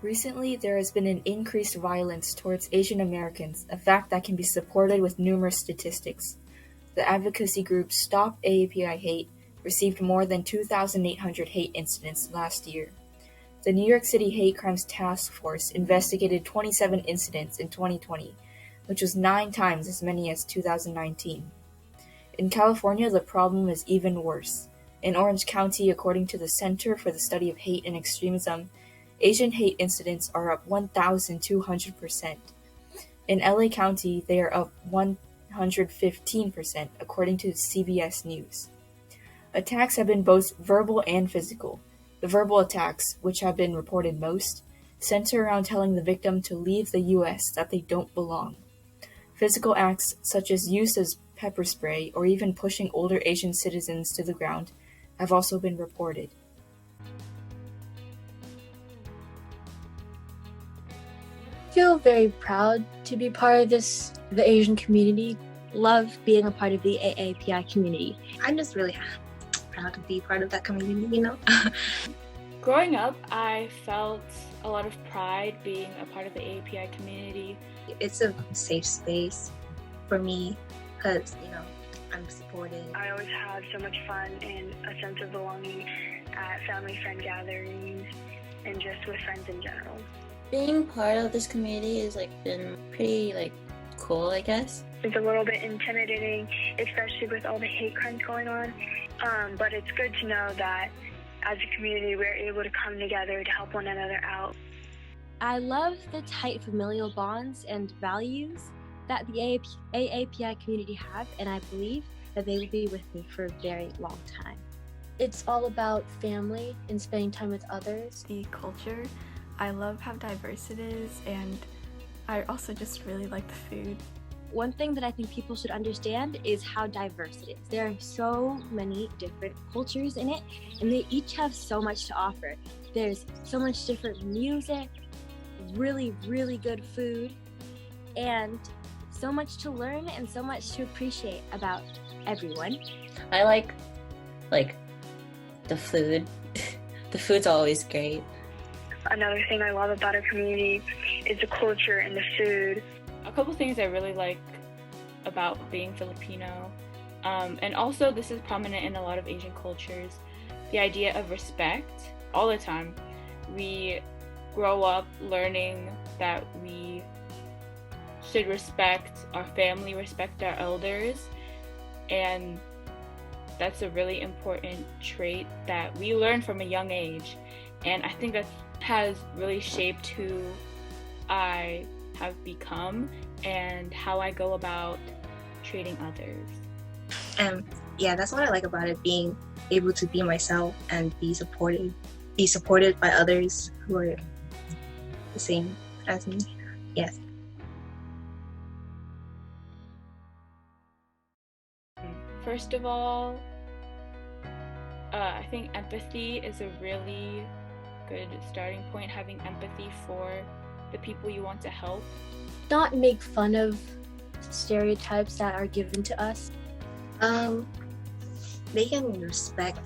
Recently, there has been an increased violence towards Asian Americans, a fact that can be supported with numerous statistics. The advocacy group Stop AAPI Hate received more than 2,800 hate incidents last year. The New York City Hate Crimes Task Force investigated 27 incidents in 2020, which was 9 times as many as 2019. In California, the problem is even worse. In Orange County, according to the Center for the Study of Hate and Extremism, Asian hate incidents are up 1,200%. In LA County, they are up 115%, according to CBS News. Attacks have been both verbal and physical. The verbal attacks, which have been reported most, center around telling the victim to leave the U.S., that they don't belong. Physical acts, such as use of pepper spray or even pushing older Asian citizens to the ground, have also been reported. I feel very proud to be part of the Asian community. Love being a part of the AAPI community. I'm just really proud to be part of that community, Growing up, I felt a lot of pride being a part of the AAPI community. It's a safe space for me because, I'm supported. I always had so much fun and a sense of belonging at family friend gatherings and just with friends in general. Being part of this community has been pretty cool, I guess. It's a little bit intimidating, especially with all the hate crimes going on. But it's good to know that as a community, we're able to come together to help one another out. I love the tight familial bonds and values that the AAPI community have, and I believe that they will be with me for a very long time. It's all about family and spending time with others. The culture, I love how diverse it is, and I also just really like the food. One thing that I think people should understand is how diverse it is. There are so many different cultures in it, and they each have so much to offer. There's so much different music, really, really good food, and so much to learn and so much to appreciate about everyone. I like the food. The food's always great. Another thing I love about our community is the culture and the food. A couple things I really like about being Filipino, and also this is prominent in a lot of Asian cultures, the idea of respect all the time. We grow up learning that we should respect our family, respect our elders, and that's a really important trait that we learn from a young age. And I think that has really shaped who I have become and how I go about treating others. That's what I like about it, being able to be myself and be supported by others who are the same as me. Yes. First of all, I think empathy is a really good starting point, having empathy for the people you want to help. Not make fun of stereotypes that are given to us. They can respect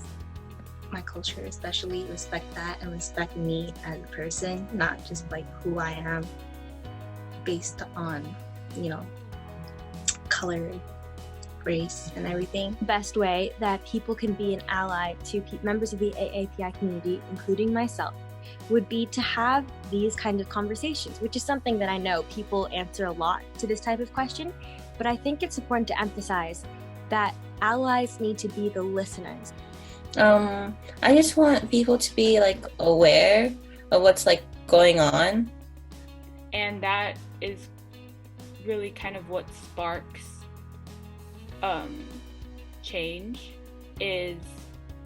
my culture, especially respect that and respect me as a person, not just who I am based on, color, race, and everything. The best way that people can be an ally to members of the AAPI community, including myself, would be to have these kind of conversations, which is something that I know people answer a lot to this type of question, but I think it's important to emphasize that allies need to be the listeners. I just want people to be aware of what's going on. And that is really kind of what sparks change, is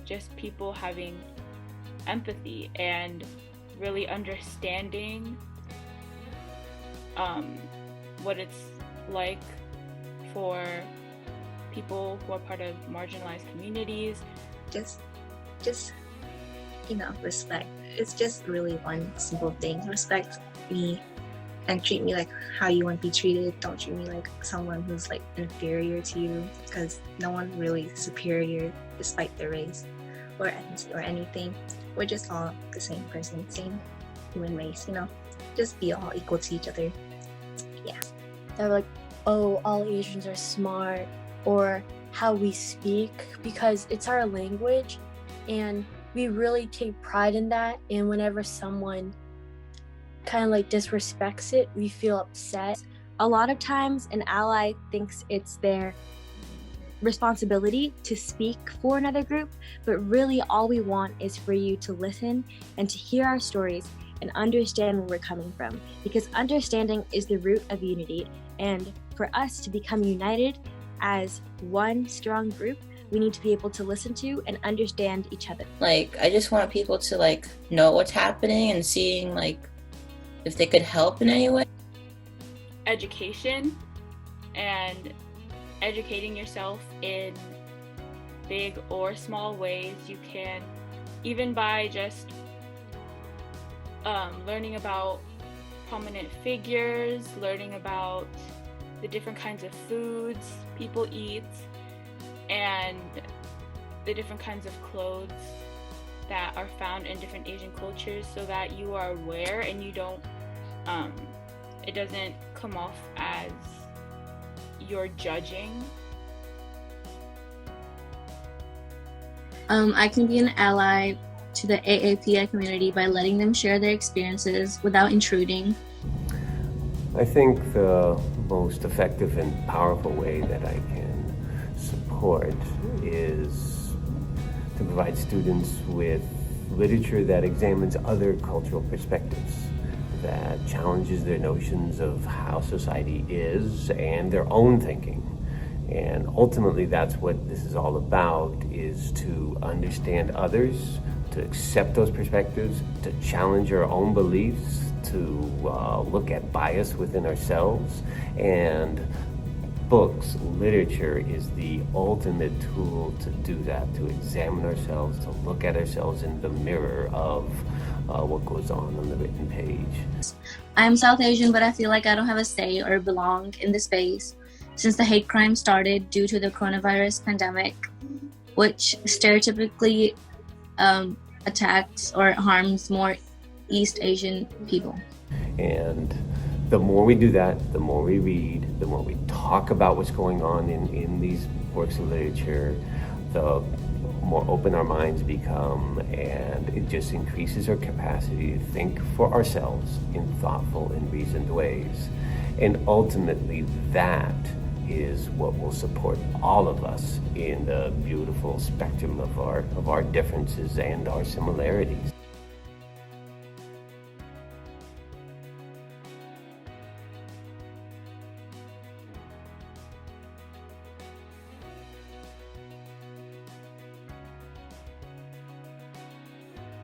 just people having empathy and really understanding what it's like for people who are part of marginalized communities. Just respect. It's just really one simple thing. Respect me and treat me like how you want to be treated. Don't treat me like someone who's inferior to you, because no one really is superior despite their race or ethnicity or anything. We're just all the same person, same human race, just be all equal to each other. Yeah. They're like, oh, all Asians are smart, or how we speak, because it's our language and we really take pride in that. And whenever someone kind of like disrespects it, we feel upset. A lot of times an ally thinks it's their responsibility to speak for another group, but really all we want is for you to listen and to hear our stories and understand where we're coming from, because understanding is the root of unity. And for us to become united as one strong group, we need to be able to listen to and understand each other. Like, I just want people to like know what's happening and seeing like if they could help in any way. Education and educating yourself in big or small ways. You can, even by just learning about prominent figures, learning about the different kinds of foods people eat, and the different kinds of clothes that are found in different Asian cultures, so that you are aware and you don't, it doesn't come off as you're judging. I can be an ally to the AAPI community by letting them share their experiences without intruding. I think the most effective and powerful way that I can support is to provide students with literature that examines other cultural perspectives, that challenges their notions of how society is and their own thinking. And ultimately that's what this is all about, is to understand others, to accept those perspectives, to challenge our own beliefs, to look at bias within ourselves. And books, literature is the ultimate tool to do that, to examine ourselves, to look at ourselves in the mirror of what goes on the written page. I'm South Asian, but I feel like I don't have a say or belong in this space since the hate crime started due to the coronavirus pandemic, which stereotypically attacks or harms more East Asian people. And the more we do that, the more we read, the more we talk about what's going on in these works of literature, the more open our minds become, and it just increases our capacity to think for ourselves in thoughtful and reasoned ways. And ultimately that is what will support all of us in the beautiful spectrum of our differences and our similarities.